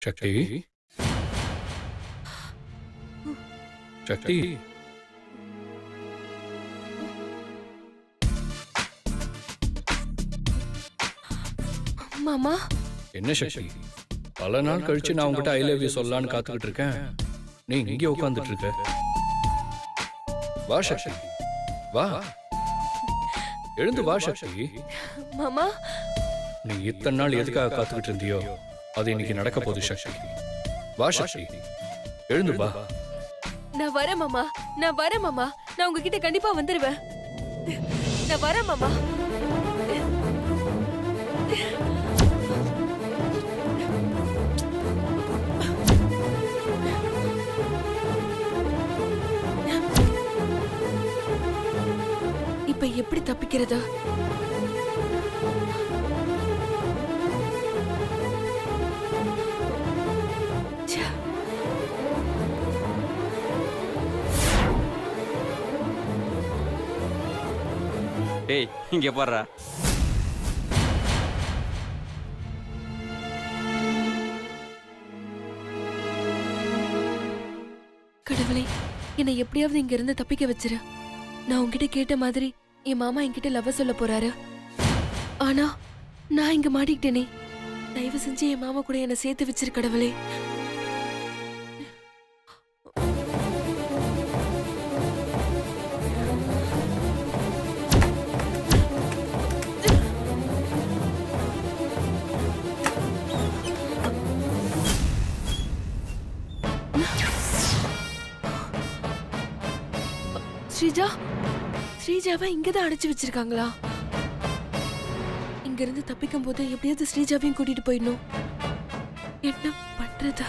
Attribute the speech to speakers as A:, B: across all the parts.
A: சக்தி சக்தி
B: மாமா
A: என்ன சக்தி பல நாள் கழிச்சு நான் உங்ககிட்ட ஐ லவ் யூ சொல்லலான்னு காத்துக்கிட்டு இருக்கேன். நீ இங்கே உட்காந்துட்டு இருக்க. வா சக்தி வா, எழுந்து வா சக்தி.
B: மாமா
A: நீ இத்தனை நாள் எதுக்காக காத்துக்கிட்டு இருந்தியோ அது இன்னைக்கு நடக்க போகுது சக்தி. வா சக்தி, எழுந்து வா.
B: நான் வரேன் மாமா, நான் வரேன் மாமா. நான் உங்ககிட்ட கண்டிப்பா வந்துருவேன். நான் வரேன் மாமா. இப்ப எப்படி தப்பிக்கிறது? ச்சே.
C: டேய் இங்க பாருடா.
B: கடவுளே, என்னை எப்படியாவது இங்க இருந்து தப்பிக்க வச்சிரு. நான் உன்கிட்ட கேட்ட மாதிரி என் மாமா என்கிட்ட லவ் சொல்ல போறாரு. ஆனா நான் இங்க மாட்டிக்கிட்டேனே. தயவு செஞ்சு என் மாமா கூட என்னை சேர்த்து வச்சிரு கடவுளே. ஸ்ரீஜா, ஸ்ரீஜாவை இங்கதான் அடைச்சு வச்சிருக்காங்களா? இங்க இருந்து தப்பிக்கும் போது எப்படியாவது ஸ்ரீஜாவையும் கூட்டிட்டு போயிடணும். என்ன பண்றது?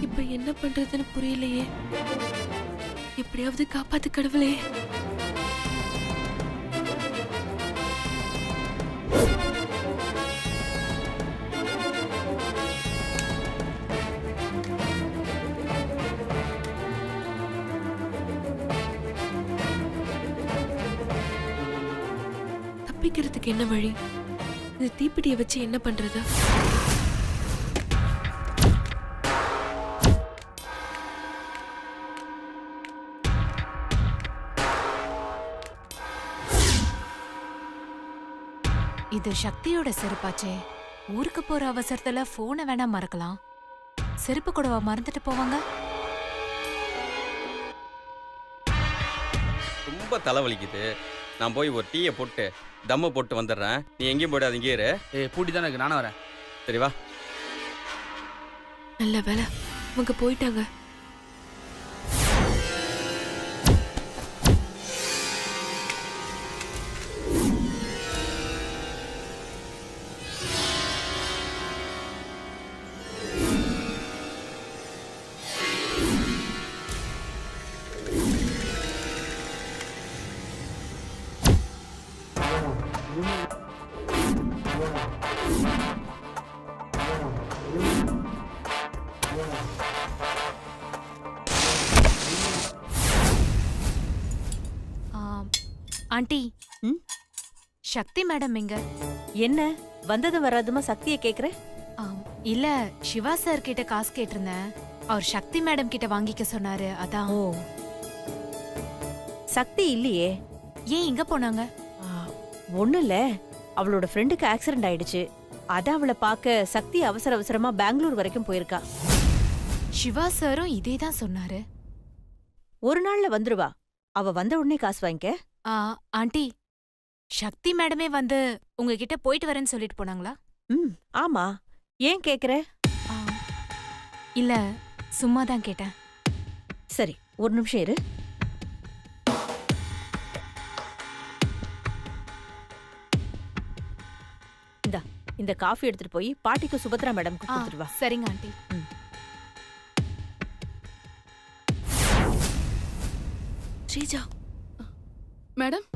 B: இப்ப என்ன பண்றதுன்னு புரியலையே. எப்படியாவது காப்பாத்து கடவுளே. தப்பிக்கிறதுக்கு என்ன வழி? இந்த தீப்பிடியை வச்சு என்ன பண்றது?
D: இது சக்தியோட செருப்பாச்சே. ஊருக்கு போற அவசரத்துல போனை வேணா மறக்கலாம், செருப்பு கூடவா மறந்துட்டு போவாங்க?
C: ரொம்ப தலைவலிக்குது. நான் போய் ஒரு டீயை போட்டு தம்ம போட்டு வந்துடுறேன். நீ எங்கேயும் போய்டாது, இங்கே இரு.
E: பூட்டி தான் இருக்கு, நானும் வரேன்.
C: சரி வா.
B: நல்ல வேலை அவங்க போயிட்டாங்க.
D: ஆண்டி, சக்தி மேடம் எங்க?
F: என்ன வந்தது வராதுமா சக்தியை கேக்குற?
D: இல்ல, சிவா சார் கிட்ட காசு கேட்டிருந்தேன். அவர் சக்தி மேடம் கிட்ட வாங்கிக்க சொன்னாரு, அதான்.
F: ஓ, சக்தி இல்லையே.
D: ஏன் இங்க போனாங்க?
F: ஒண்ணும் இல்ல, அவளோட ஃப்ரெண்டுக்கு ஆக்சிடென்ட் ஆயிடுச்சு. அதான் அவளை பார்க்க சக்தி அவசர அவசரமா பெங்களூர் வரைக்கும் போயிருக்கா.
D: சிவா சாரும் இதே தான் சொன்னாரு.
F: ஒரு நாள்ல வந்துருவா. அவ வந்த உடனே காசு வாங்கிக்க.
D: ஆண்டி, சக்தி மேடமே வந்து உங்ககிட்ட போயிட்டு வரேன்னு சொல்லிட்டு போனாங்களா?
F: ஆமா, ஏன் கேக்குற?
D: இல்ல, சும்மா தான் கேட்டேன்.
F: சரி, ஒரு நிமிஷம் இரு. இந்த காஃபி எடுத்துட்டு போய் பாட்டிக்கு சுபத்ரா மேடம் கொடுத்துட்டு வா.
D: சரிங்க ஆண்டி.
B: ஸ்ரீஜா
G: மேடம்,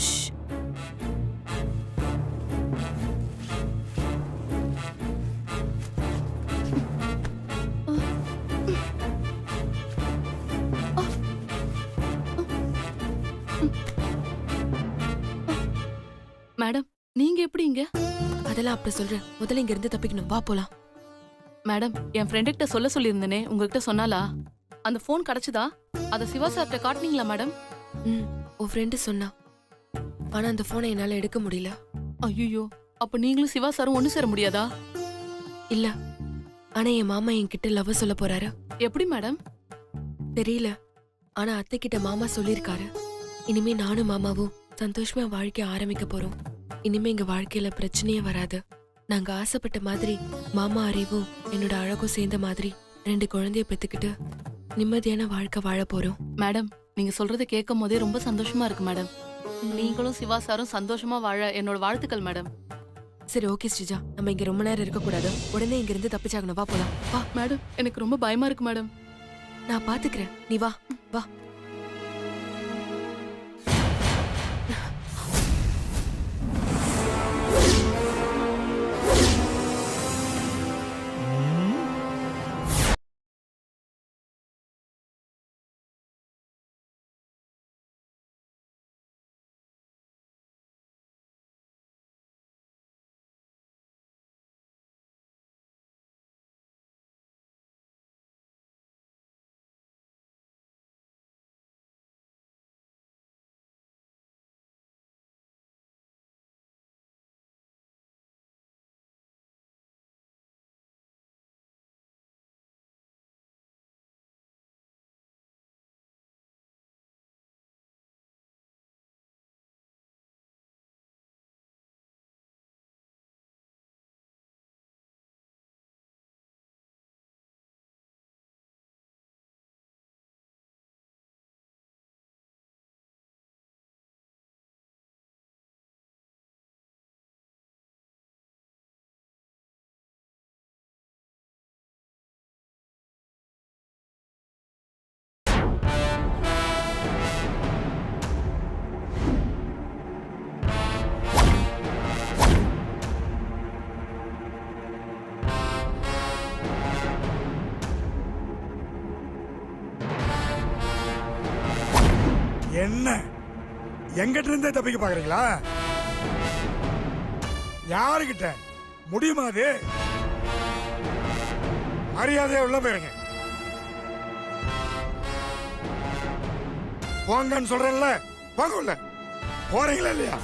G: மேடம் நீங்க எப்படி இங்க?
B: அதெல்லாம் அப்படி சொல்றேன். முதல்ல இங்க இருந்து தப்பிக்கணும். வா போலாம்.
G: மேடம், என் ஃப்ரெண்டுகிட்ட சொல்ல சொல்லியிருந்தேனே, உங்ககிட்ட சொன்னாலா? அந்த ஃபோன் கிடைச்சதா? அத சிவா சார்ட்ட காட்டுனீங்களா மேடம்?
B: ம், உன் ஃப்ரெண்டு சொன்னா. ஆனா அந்த போனை என்னால எடுக்க முடியல.
G: ஐயோ, அப்ப நீங்களும் சிவா சாரும் ஒண்ணு சேர முடியாதா?
B: இல்ல, ஆனா என் மாமா என்கிட்ட லவ் சொல்ல போறாரு.
G: எப்படி மேடம்?
B: தெரியல, ஆனா அத்தை கிட்ட மாமா சொல்லிருக்காரு. இனிமே நானும் மாமாவும் சந்தோஷமா வாழ்க்கை ஆரம்பிக்க போறோம். இனிமே எங்க வாழ்க்கையில பிரச்சனையே வராது. நாங்க ஆசைப்பட்ட மாதிரி மாமா அறிவும் என்னோட அழகும் சேர்ந்த மாதிரி 2 குழந்தைய பெத்துக்கிட்டு நிம்மதியான வாழ்க்கை வாழ போறோம்.
G: மேடம், நீங்க சொல்றதை கேட்கும் போதே ரொம்ப சந்தோஷமா இருக்கு மேடம். நீங்களும் சிவா சாரும் சந்தோஷமா வாழ என்னோட வாழ்த்துக்கள் மேடம்.
B: சரி, ஓகே ஸ்ரீஜா, நம்ம இங்க ரொம்ப நேரம் இருக்க கூடாது. உடனே இங்க இருந்து தப்பிச்சாகணும். வா போலாம். வா.
G: மேடம், எனக்கு ரொம்ப பயமா இருக்கு மேடம்.
B: நான் பாத்துக்கிறேன், நீ வா. வா.
E: என்ன எங்கிட்ட இருந்தே தப்பிக்க பாக்குறீங்களா? யாருகிட்ட முடியுமா? அது மரியாதையா உள்ள போயிருங்க. போங்கன்னு சொல்றேன்ல, போங்க உள்ள. போறீங்களா இல்லையா?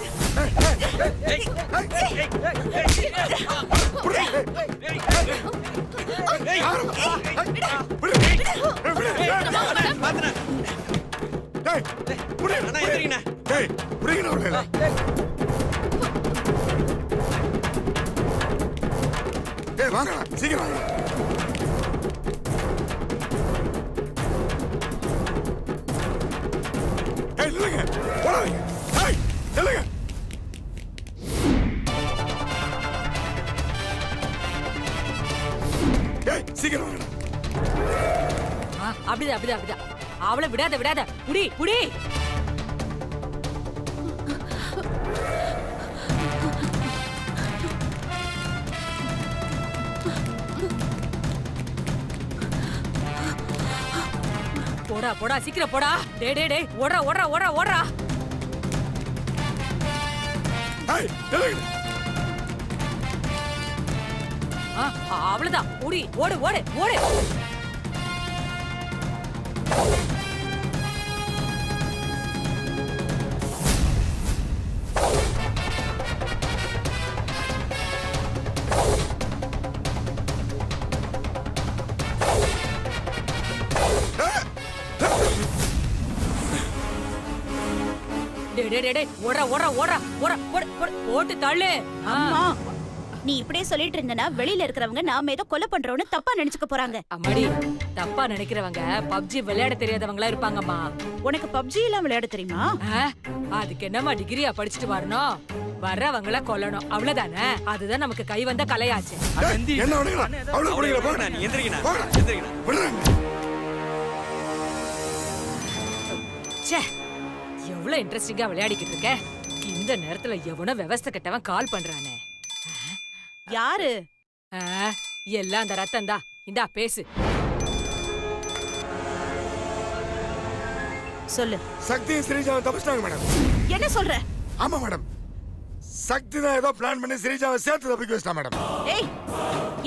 E: வாங்க சீக்கிரம் வாங்க. இல்லைங்க போடாதீங்க. இல்லைங்க சீக்கிரம் வாங்க.
F: அப்படிதான் அப்படிதான் அப்படிதான். அவளை விடாத விடாத. புடி புடி. போடா போடா சீக்கிரம் போடா. டே டே டே ஓடுறா ஓடுறா ஓடுறா ஓடுறா. அவ்வளவுதான். புடி ஓடு ஓடு ஓடு. ஓடுறா ஓடுறா ஓடுறா ஓடுறா போட்டு தள்ளு.
H: அம்மா, நீ இப்படியே சொல்லிட்டு இருந்தனா வெளியில இருக்கிறவங்க நாம ஏதோ கொலை பண்றோம்னு தப்பா நினைச்சுக்க போறாங்க.
F: அம்மாடி, தப்பா நினைக்கிறவங்க பப்ஜி விளையாட தெரியாதவங்களா இருப்பாங்கம்மா.
H: உனக்கு பப்ஜி எல்லாம் விளையாட தெரியுமா?
F: அதுக்கு என்னம்மா டிகிரியா படிச்சுட்டு வரணும்? வர்றவங்கள கொல்லணும், அவ்வளவுதானே? அதுதான் நமக்கு கை வந்த கலையாச்சு. ச்சே, எவ்வளவு இன்ட்ரெஸ்டிங்கா விளையாடிக்கிட்டு இருக்க. இந்த நேரத்துல எவனோ விவஸ்தை கெட்டவன் கால் பண்றானே.
H: யாரு?
F: எல்லாம் அந்த ரத்தம் தான். இந்தா பேசு.
H: சொல்லு.
E: சக்தி ஸ்ரீஜாவை தப்பிச்சிட்டாங்க மேடம்.
H: என்ன சொல்ற?
E: ஆமா மேடம், சக்தி தான் ஏதோ பிளான் பண்ணி ஸ்ரீஜாவை சேர்த்து தப்பிக்க வச்சிட்டா மேடம்.
H: ஏய்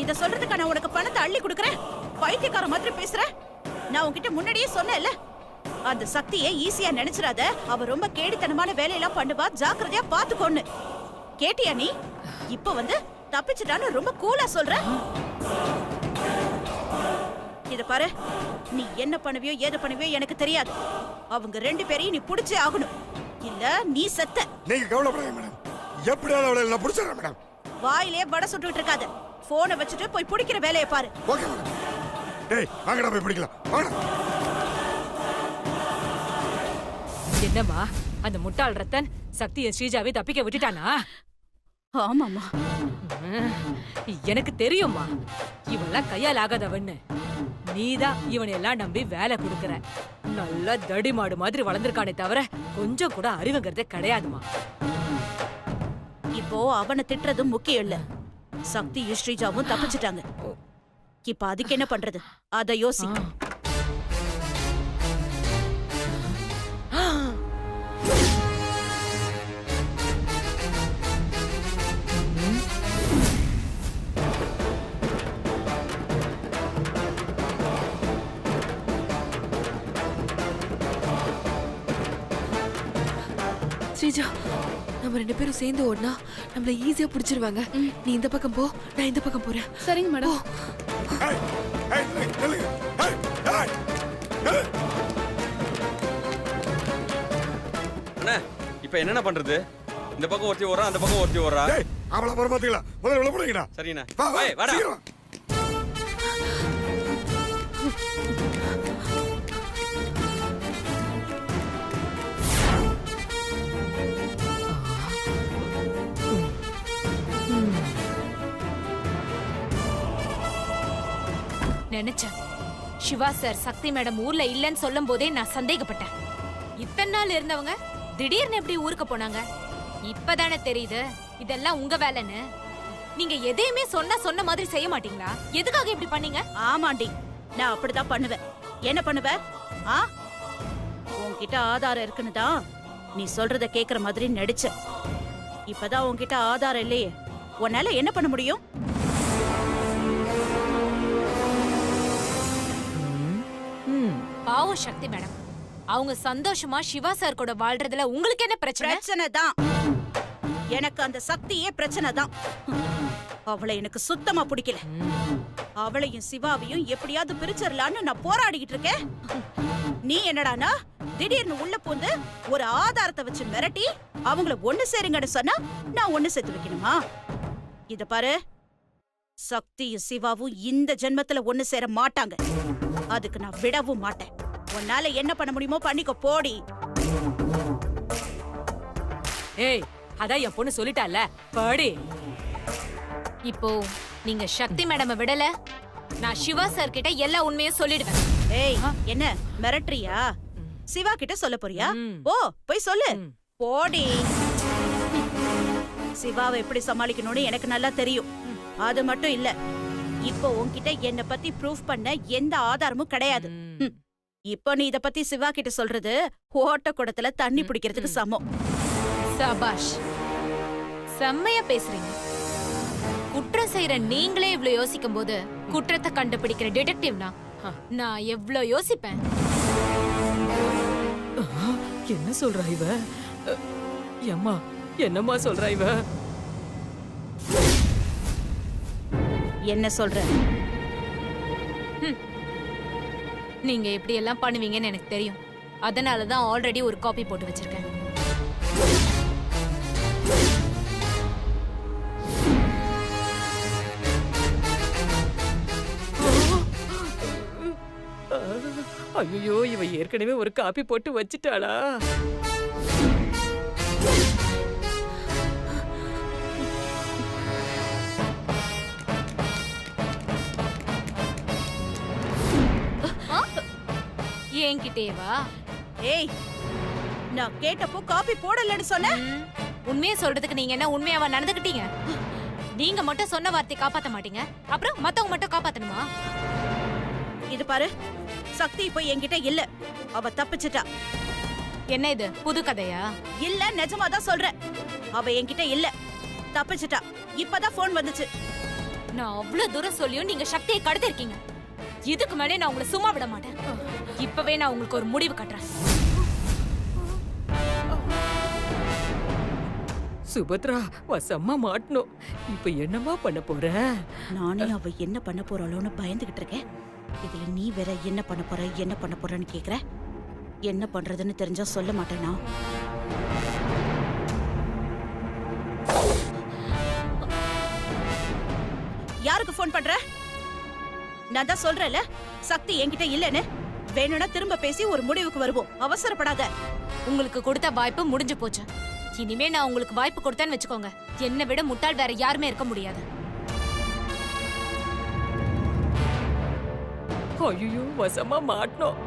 H: இத சொல்றதுக்கு நான் உனக்கு பணத்தை அள்ளி கொடுக்கறேன். பைத்தியக்கார மாதிரி பேசுற. நான் உன்கிட்ட முன்னாடியே சொன்னேன்ல. அந்த சக்தியை ஈஸியா நினைச்சிராத. அவ ரொம்ப கேடித்தனமான வேலையெல்லாம் பண்ணுவா. ஜாக்கிரதையா பாத்துக்கோன்னு. கேட்டியா நீ? இப்ப வந்து தப்பிச்சிட்டான்னு ரொம்ப கூலா சொல்ற. இத பாரு, நீ என்ன பண்ணுவியோ ஏது பண்ணுவியோ எனக்கு தெரியாது. அவங்க 2 பேரையும் நீ புடிச்சே ஆகணும். இல்ல நீ செத்த.
E: நீங்க கவலைப்படாதீங்க மேடம். எப்படியாவது அவளை நான் பிடிச்சிடறேன் மேடம்.
H: வாயிலே வடை சுட்டுட்டு இருக்காத. போனை வச்சுட்டு போய் பிடிக்கிற வேலையை பாரு.
E: Okay madam. டேய் வாங்கடா போய் பிடிக்கலாம். வாங்கடா.
I: என்னம்மா அந்த முட்டாள் ரத்தன் சக்தியை ஸ்ரீஜாவை தப்பிக்க விட்டுட்டானா?
H: ஆமாமா.
I: எனக்கு தெரியும்மா, இவெல்லாம் கையால் ஆகாதவன்னு. நீதான் இவனை எல்லாம் நம்பி வேலை கொடுக்கற. நல்லா தடி மாடு மாதிரி வளர்ந்துருக்கானே தவிர கொஞ்சம் கூட அறிவுங்கிறதே கிடையாதுமா.
H: இப்போ அவனை திட்டுறது முக்கியம் இல்ல. சக்தியும் ஸ்ரீஜாவும் தப்பிச்சிட்டாங்க. இப்ப அதுக்கு என்ன பண்றது? அத யோசி.
B: ஸ்ரீஜா, நம்ம 2 பேரும் சேர்ந்து ஓடினா நம்மள ஈஸியா பிடிச்சிருவாங்க. நீ இந்த பக்கம் போ, நான் இந்த பக்கம் போறேன்.
G: சரிங்க மேடம்.
E: ஏய் ஏய் நில்லுங்க. ஏய் ஏய் ஏய்.
C: அண்ணா இப்போ என்னென்ன பண்றது? இந்த பக்கம் ஒருத்தி ஓடுறா, அந்த பக்கம் ஒருத்தி ஓடுறா.
E: டேய் அவளை போற பாத்தீங்களா? முதல்ல விட போறீங்கடா.
C: சரிண்ணா.
E: வா வா
C: ஏய் வாடா.
E: சீக்கிரம் வா.
D: நினைச்சேன் சிவா சார் சக்தி மேடம் ஊர்ல இல்லன்னு சொல்லும் போதே நான் சந்தேகப்பட்டேன். இத்தனை நாள் இருந்தவங்க திடீர்னு எப்படி ஊருக்கு போனாங்க? இப்பதானே தெரியுது இதெல்லாம் உங்க வேலைன்னு. நீங்க எதையுமே சொன்ன மாதிரி செய்ய மாட்டீங்களா? எதுக்காக இப்படி பண்ணீங்க?
H: ஆமாண்டி, நான் அப்படிதான் பண்ணுவேன். என்ன பண்ணுவ? ஆ, உன்கிட்ட ஆதாரம் இருக்குன்னு தான் நீ சொல்றத கேக்குற மாதிரி நடிச்ச. இப்பதான் உன்கிட்ட ஆதாரம் இல்லையே, உன்னால என்ன பண்ண முடியும்?
D: பாவம் சக்தி மேடம், அவங்க சந்தோஷமா சிவா சார் கூட வாழ்றதுல உங்களுக்கு என்ன பிரச்சனை?
H: பிரச்சனை தான். எனக்கு அந்த சக்தியே பிரச்சனை தான். அவளை எனக்கு சுத்தமா பிடிக்கல. அவளையும் சிவாவையும் எப்படியாவது பிரிச்சிடலான்னு நான் போராடிக்கிட்டு இருக்கேன். நீ என்னடானா திடீர்னு உள்ள பூந்து ஒரு ஆதாரத்தை வச்சு மிரட்டி அவங்கள ஒண்ணு சேருங்கன்னு சொன்னா நான் ஒண்ணு சேர்த்து வைக்கணுமா? இத பாரு, சக்தியும் சிவாவும் இந்த ஜென்மத்துல ஒண்ணு சேர மாட்டாங்க. அதுக்கு நான் விடவும் மாட்டேன். உன்னால என்ன பண்ண முடியுமோ பண்ணிக்கோ, போடி.
I: ஏய் அதான் என் பொண்ணு சொல்லிட்டால, படி.
D: இப்போ நீங்க சக்தி மேடம் விடல, நான் சிவா சார் கிட்ட எல்லா உண்மையும் சொல்லிடுவேன்.
H: ஏய் என்ன மிரட்டுறியா? சிவா கிட்ட சொல்ல போறியா? ஓ போய் சொல்லு, போடி. சிவாவை எப்படி சமாளிக்கணும்னு எனக்கு நல்லா தெரியும். அது மட்டும் இல்ல, இப்போ உன்கிட்ட என்ன பத்தி ப்ரூஃப் பண்ண எந்த ஆதாரமும் கிடையாது. இப்போ நீ இத பத்தி சிவா கிட்ட சொல்றது ஓட்ட குடத்துல தண்ணி பிடிக்கிறதுக்கு சமம்.
D: சபாஷ், செம்மையா பேசுறீங்க. குற்றம் செய்யற நீங்களே இவ்ளோ யோசிக்கும் போது குற்றத்தை கண்டுபிடிக்கிற டிடெக்டிவ்னா நான் எவ்ளோ யோசிப்பேன்.
I: என்ன சொல்றா இவ? அம்மா என்னம்மா சொல்றா இவ?
H: என்ன சொல்ற?
D: நீங்க இப்படி எல்லாம் பண்ணுவீங்கன்னு எனக்கு தெரியும். அதனாலதான் ஆல்ரெடி ஒரு காப்பி போட்டு வச்சிருக்கேன்.
I: ஐயோ, இவ ஏற்கனவே ஒரு காப்பி போட்டு வச்சிட்டாளா?
D: என்கிட்டேவா?
H: ஏய், நான் கேட்டப்போ காப்பி போடலன்னு சொன்ன.
D: உண்மையை சொல்றதுக்கு நீங்க என்ன உண்மையாவா நடந்துக்கிட்டீங்க? நீங்க மட்டும் சொன்ன வார்த்தை காப்பாத்த மாட்டீங்க, அப்புறம் மத்தவங்க மட்டும் காப்பாத்தணுமா?
H: இது பாரு, சக்தி இப்போ என்கிட்ட இல்ல. அவ தப்பிச்சிட்டா.
D: என்ன இது புது கதையா?
H: இல்ல, நிஜமாதான் சொல்றேன். அவ என்கிட்ட இல்ல. தப்பிச்சிட்டா. இப்பதான் போன் வந்துச்சு.
D: நான் அவ்வளவு தூரம் சொல்லியும் நீங்க சக்தியை கடத்திருக்கீங்க. இதுக்கு மேலே நான் உங்களை சும்மா விட மாட்டேன். இப்பவே நான் உங்களுக்கு ஒரு முடிவு கட்டுறேன்.
I: சுபத்ரா வசமா மாட்டணும். இப்ப என்னமா பண்ண போற?
H: நானே அவ என்ன பண்ண போறாளோன்னு பயந்துகிட்டு இருக்கேன். இதுல நீ வேற என்ன பண்ண போறன்னு கேக்குற. என்ன பண்றதுன்னு தெரிஞ்சா சொல்ல மாட்டேனா? யாருக்கு போன் பண்ற? நான் தான் சொல்றேன்ல, சக்தி என்கிட்ட இல்லன்னு. வேணும்னா திரும்ப பேசி ஒரு முடிவுக்கு வருவோம். அவசரப்படாத.
D: உங்களுக்கு கொடுத்த வாய்ப்பு முடிஞ்சு போச்சு. இனிமே நான் உங்களுக்கு வாய்ப்பு கொடுத்தேன்னு வச்சுக்கோங்க, என்னை விட முட்டாள் வேற யாருமே இருக்க முடியாது.
I: ஐயோ வசமா மாட்டணும்.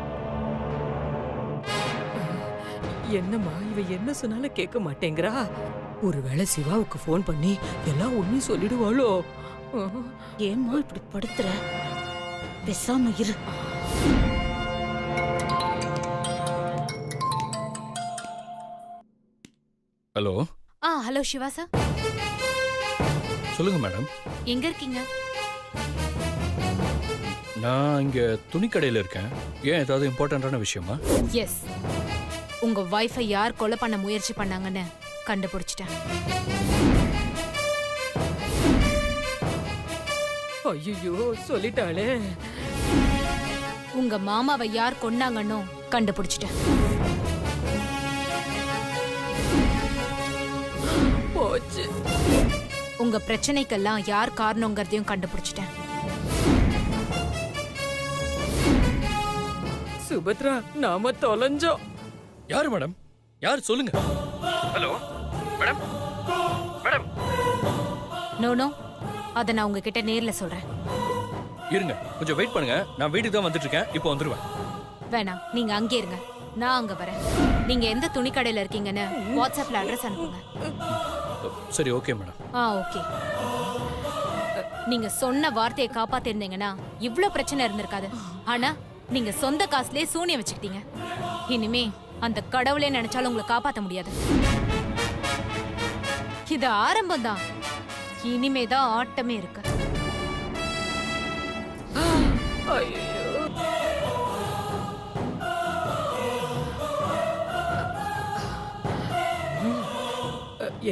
I: என்னம்மா இவ என்ன சொன்னாலும் கேட்க மாட்டேங்கிறா. ஒருவேளை சிவாவுக்கு போன் பண்ணி எல்லாம் உண்மையும் சொல்லிடுவாளோ?
H: ஏம்மா இப்படி படுத்துற? பேசாம இரு.
A: ஹலோ,
D: ஹலோ சிவா சார்,
A: சொல்லுங்க மேடம்.
D: எங்க இருக்கீங்க?
A: நான் இங்க துணிக்கடையில இருக்கேன். ஏன் ஏதாவது இம்பார்ட்டன்டான விஷயமா?
D: எஸ், உங்க வைஃபை யார் கொலை பண்ண முயற்சி பண்ணாங்கன்னு கண்டுபிடிச்சிட்டேன்.
I: ஐயோ சொல்லிட்டாளே.
D: உங்க மாமாவை யார் கொன்னாங்கன்னு கண்டுபிடிச்சிட்டேன்.
I: போச்சு.
D: உங்க பிரச்சனைக்கெல்லாம் யார் காரணங்கிறதையும் கண்டுபிடிச்சிட்டேன்.
I: சுபத்ரா நாம தொலைஞ்சோம்.
A: யாரு மேடம்? யார் சொல்லுங்க. Hello madam. மேடம்
D: நோ, அதை நான் உங்ககிட்ட நேர்ல சொல்றேன்.
A: இருங்க, கொஞ்சம் வெயிட் பண்ணுங்க. நான் வீட்டுக்கு தான் வந்துட்டு இருக்கேன். இப்போ வந்துருவேன்.
D: வேணாம், நீங்க அங்கே இருங்க, நான் அங்க வரேன். நீங்க எந்த துணிக்கடையில இருக்கீங்கன்னு வாட்ஸ்அப்ல அட்ரஸ் அனுப்புங்க.
A: சரி, ஓகே மேடம்.
D: ஓகே. நீங்க சொன்ன வார்த்தையை காப்பாத்திருந்தீங்கன்னா இவ்ளோ பிரச்சனை இருந்திருக்காது. ஆனா நீங்க சொந்த காசுலயே சூனியம் வச்சுக்கிட்டீங்க. இனிமே அந்த கடவுளே நினைச்சாலும் உங்களை காப்பாத்த முடியாது. இது ஆரம்பம் தான், இனிமேதான் ஆட்டமே இருக்கு.
I: ஐயோ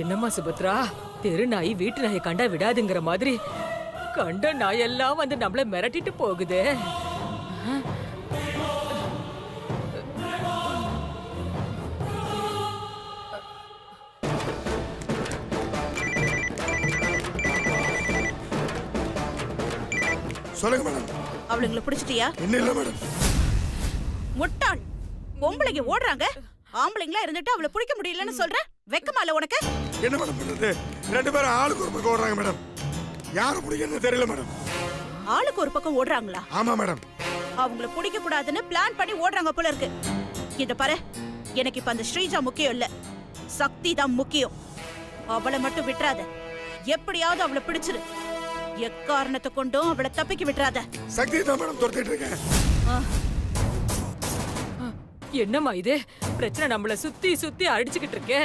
I: என்னம்மா சுபத்ரா, தெரு நாய் வீட்டு நாயை கண்டா விடாதுங்கிற மாதிரி கண்ட நாயெல்லாம் வந்து நம்மள மிரட்டிட்டு போகுது.
E: சொல்லுங்க மேடம்.
H: அவளுங்களை பிடிச்சிட்டியா?
E: இன்னும் இல்ல மேடம்.
H: முட்டாள். பொம்பளைங்க ஓடுறாங்க, ஆம்பளைங்களா இருந்துட்டு அவளை பிடிக்க முடியலன்னு சொல்ற. வெக்கமா இல்ல உனக்கு?
E: என்ன மேடம் பண்றது? ரெண்டு பேரும் ஆளுக்கு ஒரு பக்கம் ஓடுறாங்க மேடம். யாரை பிடிக்கணும்னு தெரியல மேடம்.
H: ஆளுக்கு ஒரு பக்கம் ஓடுறாங்களா?
E: ஆமா மேடம்.
H: அவங்கள பிடிக்க கூடாதுன்னு பிளான் பண்ணி ஓடுறாங்க போல இருக்கு. இத பாரு, எனக்கு இப்ப அந்த ஸ்ரீஜா முக்கியம் இல்ல, சக்தி தான் முக்கியம். அவளை மட்டும் விட்டுறாத. எப்படியாவது அவளை பிடிச்சிரு. எக்காரணத்தை கொண்டும் அவளை தப்பிக்க விட்டுறாத.
E: சக்தி தான் மேடம் துரத்திட்டு இருக்கேன்.
I: என்னம்மா இது பிரச்சனை? நம்மள சுத்தி சுத்தி அடிச்சுக்கிட்டு இருக்கே.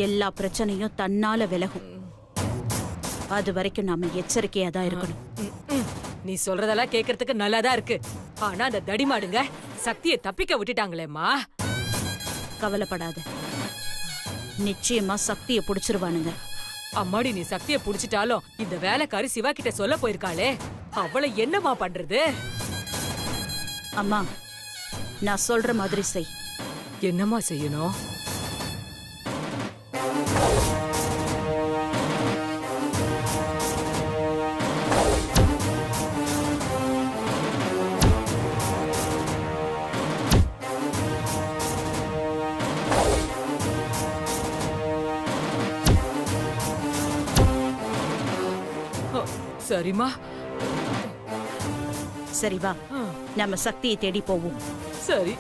H: எல்லா பிரச்சனையும் தன்னால விலகும். அது வரைக்கும் நாம எச்சரிக்கையா தான் இருக்கணும்.
I: நீ சொல்றதெல்லாம் கேக்குறதுக்கு நல்லாதான் இருக்கு. ஆனா அந்த தடிமாடுங்க சக்தியை தப்பிக்க விட்டுட்டாங்களேம்மா.
H: கவலைப்படாத, நிச்சயமா சக்தியை புடிச்சிருவானுங்க.
I: அம்மாடி, நீ சக்தியை புடிச்சிட்டாலும் இந்த வேலைக்காரி சிவா கிட்ட சொல்ல போயிருக்காளே, அவளை என்னம்மா பண்றது?
H: அம்மா, நான் சொல்ற மாதிரி செய்.
I: என்னம்மா செய்யணும்? சரிம்மா.
H: சரி வா, நம்ம சக்தியை தேடி போவோம்.
I: சரி.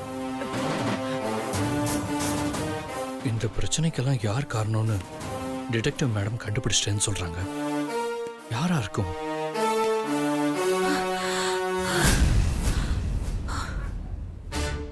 A: இந்த பிரச்சனைக்கெல்லாம் யார் காரணம்னு டிடெக்டிவ் மேடம் கண்டுபிடிச்சிட்டேன்னு சொல்றாங்க. யாரா இருக்கும்?